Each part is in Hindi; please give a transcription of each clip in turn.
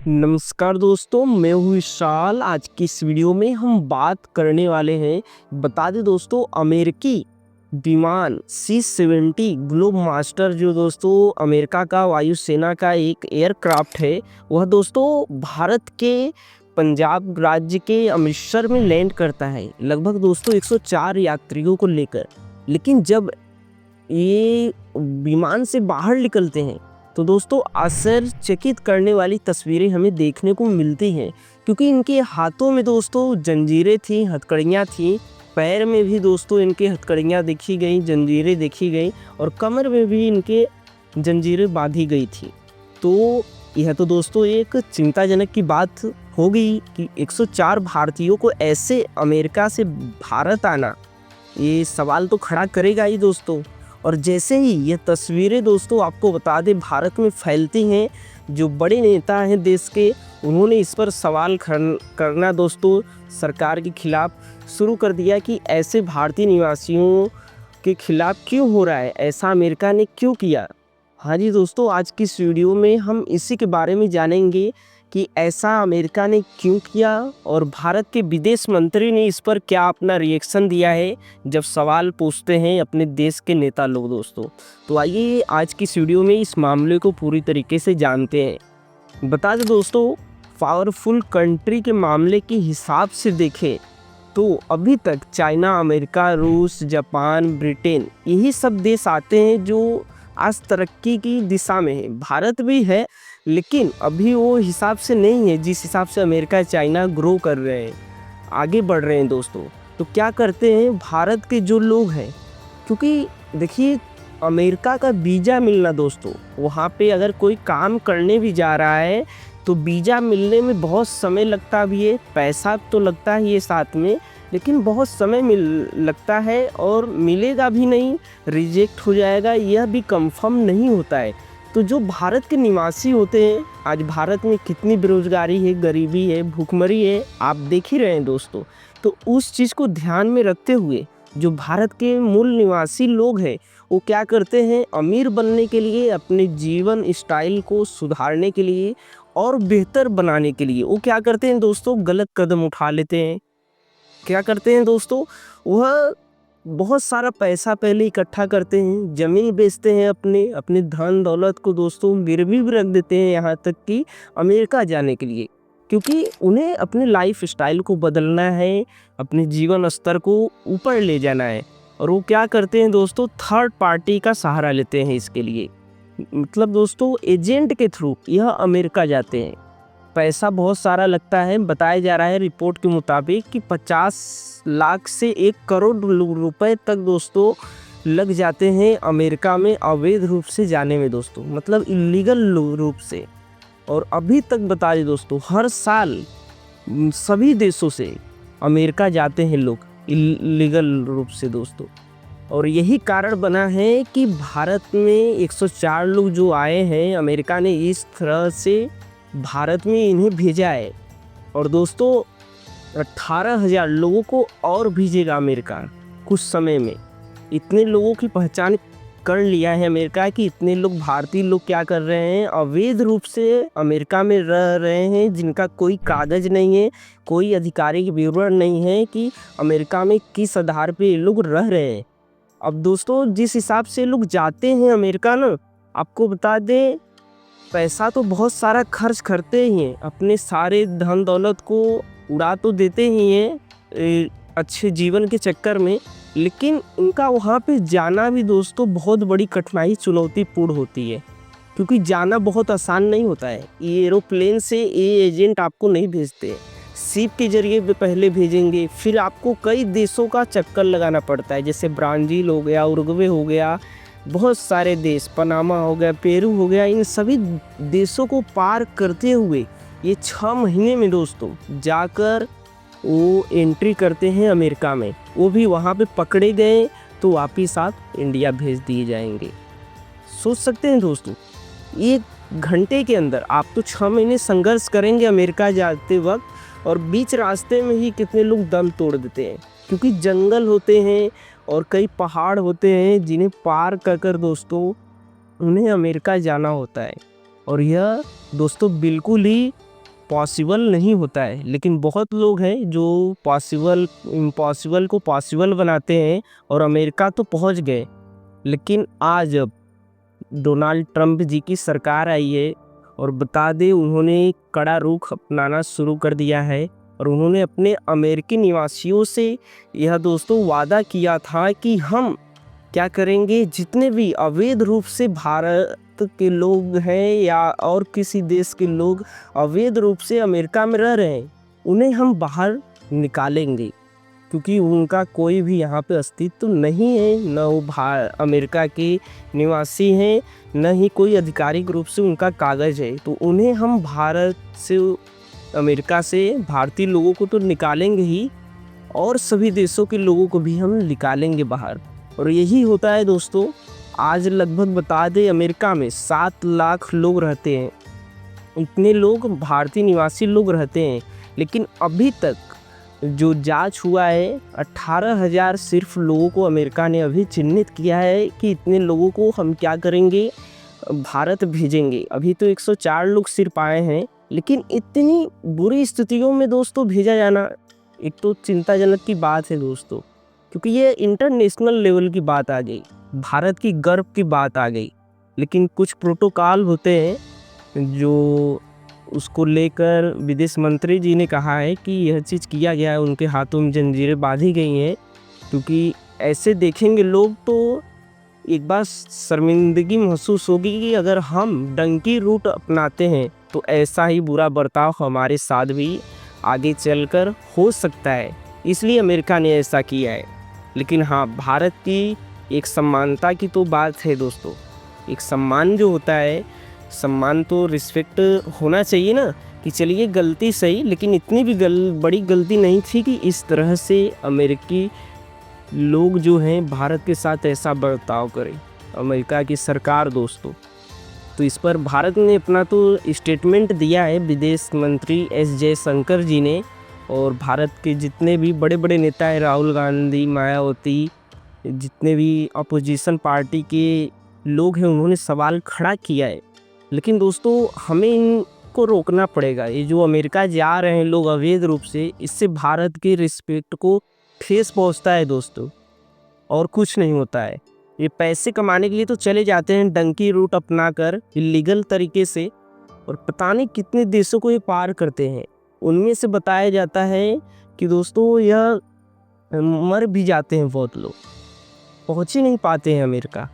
नमस्कार दोस्तों, मैं हूँ विशाल। आज की इस वीडियो में हम बात करने वाले हैं, बता दें दोस्तों, अमेरिकी विमान C-70 ग्लोब मास्टर जो दोस्तों अमेरिका का वायुसेना का एक एयरक्राफ्ट है। वह दोस्तों भारत के पंजाब राज्य के अमृतसर में लैंड करता है, लगभग दोस्तों 104 यात्रियों को लेकर। लेकिन जब ये विमान से बाहर निकलते हैं तो दोस्तों आश्चर्यचकित करने वाली तस्वीरें हमें देखने को मिलती हैं, क्योंकि इनके हाथों में दोस्तों जंजीरें थी, हथकड़ियाँ थी, पैर में भी दोस्तों इनके हथकड़ियाँ देखी गई, जंजीरें देखी गई और कमर में भी इनके जंजीरें बांधी गई थी। तो यह तो दोस्तों एक चिंताजनक की बात हो गई कि 104 भारतीयों को ऐसे अमेरिका से भारत आना, ये सवाल तो खड़ा करेगा ही दोस्तों। और जैसे ही ये तस्वीरें दोस्तों आपको बता दें भारत में फैलती हैं, जो बड़े नेता हैं देश के, उन्होंने इस पर सवाल करना दोस्तों सरकार के खिलाफ शुरू कर दिया कि ऐसे भारतीय निवासियों के खिलाफ क्यों हो रहा है, ऐसा अमेरिका ने क्यों किया। हाँ जी दोस्तों, आज की इस वीडियो में हम इसी के बारे में जानेंगे कि ऐसा अमेरिका ने क्यों किया और भारत के विदेश मंत्री ने इस पर क्या अपना रिएक्शन दिया है जब सवाल पूछते हैं अपने देश के नेता लोग दोस्तों। तो आइए आज की इस वीडियो में इस मामले को पूरी तरीके से जानते हैं। बता दें दोस्तों, पावरफुल कंट्री के मामले के हिसाब से देखें तो अभी तक चाइना, अमेरिका, रूस, जापान, ब्रिटेन, यही सब देश आते हैं जो आज तरक्की की दिशा में है। भारत भी है लेकिन अभी वो हिसाब से नहीं है जिस हिसाब से अमेरिका, चाइना ग्रो कर रहे हैं, आगे बढ़ रहे हैं दोस्तों। तो क्या करते हैं भारत के जो लोग हैं, क्योंकि देखिए अमेरिका का वीज़ा मिलना दोस्तों, वहाँ पे अगर कोई काम करने भी जा रहा है तो वीज़ा मिलने में बहुत समय लगता भी है, पैसा तो लगता ही है साथ में, लेकिन बहुत समय लगता है और मिलेगा भी नहीं, रिजेक्ट हो जाएगा, यह भी कंफर्म नहीं होता है। तो जो भारत के निवासी होते हैं, आज भारत में कितनी बेरोजगारी है, गरीबी है, भूखमरी है, आप देख ही रहे हैं दोस्तों। तो उस चीज़ को ध्यान में रखते हुए जो भारत के मूल निवासी लोग हैं वो क्या करते हैं, अमीर बनने के लिए, अपने जीवन स्टाइल को सुधारने के लिए और बेहतर बनाने के लिए वो क्या करते हैं दोस्तों, गलत कदम उठा लेते हैं। क्या करते हैं दोस्तों, वह बहुत सारा पैसा पहले इकट्ठा करते हैं, ज़मीन बेचते हैं, अपने धन दौलत को दोस्तों गिरवी भी रख देते हैं, यहाँ तक कि अमेरिका जाने के लिए, क्योंकि उन्हें अपने लाइफ स्टाइल को बदलना है, अपने जीवन स्तर को ऊपर ले जाना है। और वो क्या करते हैं दोस्तों, थर्ड पार्टी का सहारा लेते हैं इसके लिए, मतलब दोस्तों एजेंट के थ्रू यह अमेरिका जाते हैं। पैसा बहुत सारा लगता है, बताया जा रहा है रिपोर्ट के मुताबिक कि 50 लाख से 1 करोड़ रुपए तक दोस्तों लग जाते हैं अमेरिका में अवैध रूप से जाने में दोस्तों, मतलब इलीगल रूप से। और अभी तक बता दें दोस्तों, हर साल सभी देशों से अमेरिका जाते हैं लोग इलीगल रूप से दोस्तों। और यही कारण बना है कि भारत में 104 लोग जो आए हैं, अमेरिका ने इस तरह से भारत में इन्हें भेजा है। और दोस्तों 18,000 लोगों को और भेजेगा अमेरिका कुछ समय में। इतने लोगों की पहचान कर लिया है अमेरिका कि इतने लोग भारतीय लोग क्या कर रहे हैं, अवैध रूप से अमेरिका में रह रहे हैं, जिनका कोई कागज़ नहीं है, कोई आधिकारिक विवरण नहीं है कि अमेरिका में किस आधार पे ये लोग रह रहे हैं। अब दोस्तों जिस हिसाब से लोग जाते हैं अमेरिका ना, आपको बता दें पैसा तो बहुत सारा खर्च करते ही हैं, अपने सारे धन दौलत को उड़ा तो देते ही हैं अच्छे जीवन के चक्कर में, लेकिन उनका वहाँ पे जाना भी दोस्तों बहुत बड़ी कठिनाई, चुनौतीपूर्ण होती है, क्योंकि जाना बहुत आसान नहीं होता है। ये एरोप्लेन से ये एजेंट आपको नहीं भेजते, शिप के जरिए भी पहले भेजेंगे, फिर आपको कई देशों का चक्कर लगाना पड़ता है, जैसे ब्राज़ील हो गया, उरुग्वे हो गया, बहुत सारे देश, पनामा हो गया, पेरू हो गया, इन सभी देशों को पार करते हुए ये 6 महीने में दोस्तों जाकर वो एंट्री करते हैं अमेरिका में। वो भी वहाँ पे पकड़े गए तो वापिस आप इंडिया भेज दिए जाएंगे। सोच सकते हैं दोस्तों, 1 घंटे के अंदर आप तो 6 महीने संघर्ष करेंगे अमेरिका जाते वक्त, और बीच रास्ते में ही कितने लोग दम तोड़ देते हैं, क्योंकि जंगल होते हैं और कई पहाड़ होते हैं जिन्हें पार कर दोस्तों उन्हें अमेरिका जाना होता है। और यह दोस्तों बिल्कुल ही पॉसिबल नहीं होता है, लेकिन बहुत लोग हैं जो इम्पॉसिबल को पॉसिबल बनाते हैं और अमेरिका तो पहुंच गए। लेकिन आज अब डोनाल्ड ट्रंप जी की सरकार आई है और बता दें उन्होंने कड़ा रुख अपनाना शुरू कर दिया है और उन्होंने अपने अमेरिकी निवासियों से यह दोस्तों वादा किया था कि हम क्या करेंगे, जितने भी अवैध रूप से भारत के लोग हैं या और किसी देश के लोग अवैध रूप से अमेरिका में रह रहे हैं, उन्हें हम बाहर निकालेंगे, क्योंकि उनका कोई भी यहाँ पे अस्तित्व नहीं है, न वो अमेरिका के निवासी हैं, न ही कोई आधिकारिक रूप से उनका कागज़ है। तो उन्हें हम भारत से, अमेरिका से भारतीय लोगों को तो निकालेंगे ही और सभी देशों के लोगों को भी हम निकालेंगे बाहर। और यही होता है दोस्तों। आज लगभग बता दें अमेरिका में 7 लाख लोग रहते हैं, इतने लोग भारतीय निवासी लोग रहते हैं, लेकिन अभी तक जो जांच हुआ है 18,000 सिर्फ लोगों को अमेरिका ने अभी चिन्हित किया है कि इतने लोगों को हम क्या करेंगे, भारत भेजेंगे। अभी तो 104 लोग सिर्फ आए हैं, लेकिन इतनी बुरी स्थितियों में दोस्तों भेजा जाना एक तो चिंताजनक की बात है दोस्तों, क्योंकि ये इंटरनेशनल लेवल की बात आ गई, भारत की गर्व की बात आ गई। लेकिन कुछ प्रोटोकॉल होते हैं जो उसको लेकर विदेश मंत्री जी ने कहा है कि यह चीज़ किया गया है, उनके हाथों में जंजीरें बांधी गई हैं, क्योंकि ऐसे देखेंगे लोग तो एक बार शर्मिंदगी महसूस होगी कि अगर हम डंकी रूट अपनाते हैं तो ऐसा ही बुरा बर्ताव हमारे साथ भी आगे चलकर हो सकता है। इसलिए अमेरिका ने ऐसा किया है। लेकिन हाँ, भारत की एक समानता की तो बात है दोस्तों। एक सम्मान जो होता है, सम्मान तो रिस्पेक्ट होना चाहिए ना, कि चलिए गलती सही, लेकिन इतनी भी बड़ी गलती नहीं थी कि इस तरह से अमेरिकी लोग जो हैं भारत के साथ ऐसा बर्ताव करें, अमेरिका की सरकार दोस्तों। तो इस पर भारत ने अपना तो स्टेटमेंट दिया है, विदेश मंत्री एस जयशंकर जी ने, और भारत के जितने भी बड़े बड़े नेता हैं, राहुल गांधी, मायावती, जितने भी अपोजिशन पार्टी के लोग हैं, उन्होंने सवाल खड़ा किया है। लेकिन दोस्तों हमें इनको रोकना पड़ेगा। ये जो अमेरिका जा रहे हैं लोग अवैध रूप से, इससे भारत के रिस्पेक्ट को ठेस पहुंचता है दोस्तों, और कुछ नहीं होता है। ये पैसे कमाने के लिए तो चले जाते हैं डंकी रूट अपना कर इलीगल तरीके से, और पता नहीं कितने देशों को ये पार करते हैं। उनमें से बताया जाता है कि दोस्तों यह मर भी जाते हैं, बहुत लोग पहुंच ही नहीं पाते हैं अमेरिका।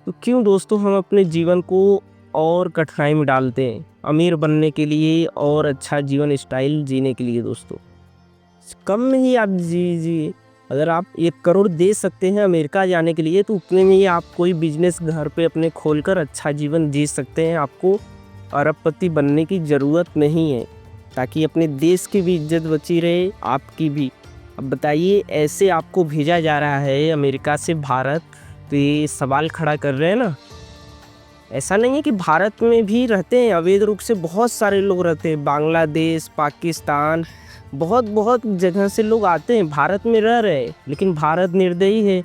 तो क्यों दोस्तों हम अपने जीवन को और कठिनाई में डालते हैं अमीर बनने के लिए और अच्छा जीवन स्टाइल जीने के लिए दोस्तों। कम में ही आप जी अगर आप 1 करोड़ दे सकते हैं अमेरिका जाने के लिए, तो उतने में ही आप कोई बिजनेस घर पे अपने खोलकर अच्छा जीवन जी सकते हैं। आपको अरबपति बनने की ज़रूरत नहीं है, ताकि अपने देश की भी इज्जत बची रहे, आपकी भी। अब बताइए, ऐसे आपको भेजा जा रहा है अमेरिका से भारत, तो ये सवाल खड़ा कर रहे हैं ना। ऐसा नहीं है कि भारत में भी रहते हैं अवैध रूप से, बहुत सारे लोग रहते हैं, बांग्लादेश, पाकिस्तान, बहुत जगह से लोग आते हैं, भारत में रह रहे हैं। लेकिन भारत निर्दयी है,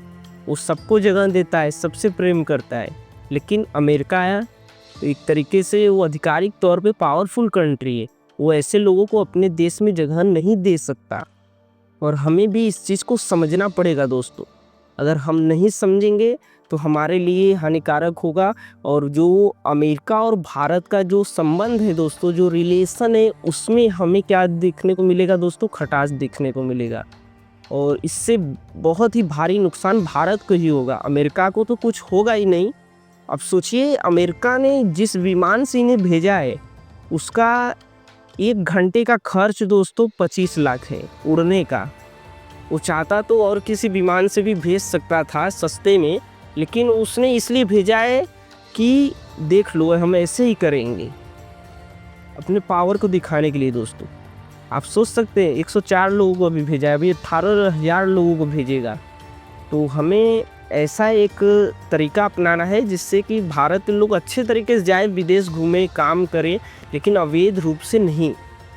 वो सबको जगह देता है, सबसे प्रेम करता है। लेकिन अमेरिका है एक तरीके से वो आधिकारिक तौर पे पावरफुल कंट्री है, वो ऐसे लोगों को अपने देश में जगह नहीं दे सकता। और हमें भी इस चीज़ को समझना पड़ेगा दोस्तों। अगर हम नहीं समझेंगे तो हमारे लिए हानिकारक होगा। और जो अमेरिका और भारत का जो संबंध है दोस्तों, जो रिलेशन है, उसमें हमें क्या देखने को मिलेगा दोस्तों, खटास देखने को मिलेगा। और इससे बहुत ही भारी नुकसान भारत को ही होगा, अमेरिका को तो कुछ होगा ही नहीं। अब सोचिए, अमेरिका ने जिस विमान से इन्हें भेजा है, उसका 1 घंटे का खर्च दोस्तों 25 लाख है उड़ने का। वो चाहता तो और किसी विमान से भी भेज सकता था सस्ते में, लेकिन उसने इसलिए भेजा है कि देख लो हम ऐसे ही करेंगे, अपने पावर को दिखाने के लिए दोस्तों। आप सोच सकते हैं 104 लोगों को अभी भेजा है, अभी 18,000 लोगों को भेजेगा। तो हमें ऐसा एक तरीका अपनाना है जिससे कि भारत के लोग अच्छे तरीके से जाए, विदेश घूमे, काम करें, लेकिन अवैध रूप से नहीं।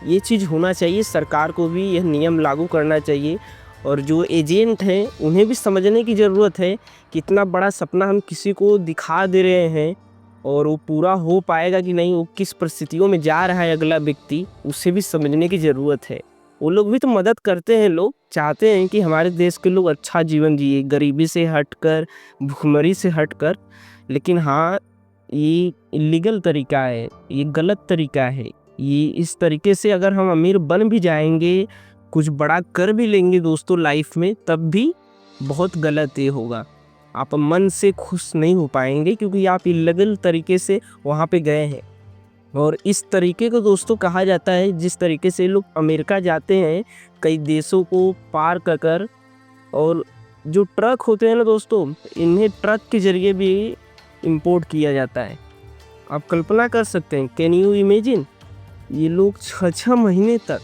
ये चीज़ होना चाहिए, सरकार को भी यह नियम लागू करना चाहिए। और जो एजेंट हैं उन्हें भी समझने की ज़रूरत है कि इतना बड़ा सपना हम किसी को दिखा दे रहे हैं, और वो पूरा हो पाएगा कि नहीं, वो किस परिस्थितियों में जा रहा है अगला व्यक्ति, उसे भी समझने की ज़रूरत है। वो लोग भी तो मदद करते हैं, लोग चाहते हैं कि हमारे देश के लोग अच्छा जीवन जिए, गरीबी से हटकर, भुखमरी से हटकर। लेकिन हाँ, ये इलीगल तरीका है, ये गलत तरीका है। ये इस तरीके से अगर हम अमीर बन भी जाएंगे, कुछ बड़ा कर भी लेंगे दोस्तों लाइफ में, तब भी बहुत गलत ये होगा। आप मन से खुश नहीं हो पाएंगे क्योंकि आप इलीगल तरीके से वहाँ पे गए हैं। और इस तरीके को दोस्तों कहा जाता है, जिस तरीके से लोग अमेरिका जाते हैं कई देशों को पार कर, और जो ट्रक होते हैं ना दोस्तों, इन्हें ट्रक के जरिए भी इंपोर्ट किया जाता है। आप कल्पना कर सकते हैं, कैन यू इमेजिन, ये लोग 6-6 महीने तक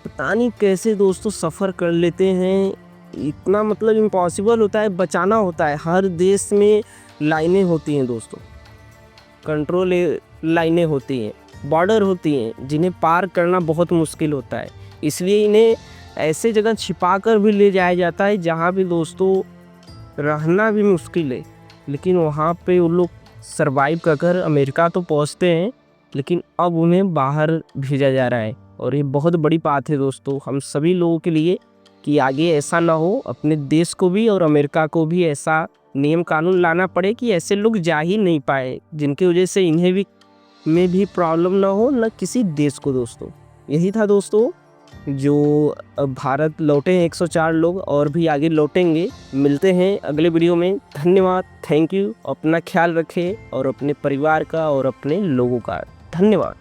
पता नहीं कैसे दोस्तों सफ़र कर लेते हैं। इतना मतलब इम्पॉसिबल होता है, बचाना होता है। हर देश में लाइनें होती हैं दोस्तों, कंट्रोल लाइनें होती हैं, बॉर्डर होती हैं, जिन्हें पार करना बहुत मुश्किल होता है। इसलिए इन्हें ऐसे जगह छिपा कर भी ले जाया जाता है जहाँ भी दोस्तों रहना भी मुश्किल है, लेकिन वहाँ पे वो लोग सरवाइव कर अमेरिका तो पहुँचते हैं। लेकिन अब उन्हें बाहर भेजा जा रहा है, और ये बहुत बड़ी बात है दोस्तों हम सभी लोगों के लिए, कि आगे ऐसा ना हो, अपने देश को भी और अमेरिका को भी ऐसा नियम कानून लाना पड़े कि ऐसे लोग जा ही नहीं पाए, जिनकी वजह से इन्हें भी में भी प्रॉब्लम ना हो, ना किसी देश को दोस्तों। यही था दोस्तों, जो भारत लौटे हैं 104 लोग, और भी आगे लौटेंगे। मिलते हैं अगले वीडियो में। धन्यवाद, थैंक यू। अपना ख्याल रखें और अपने परिवार का और अपने लोगों का। धन्यवाद।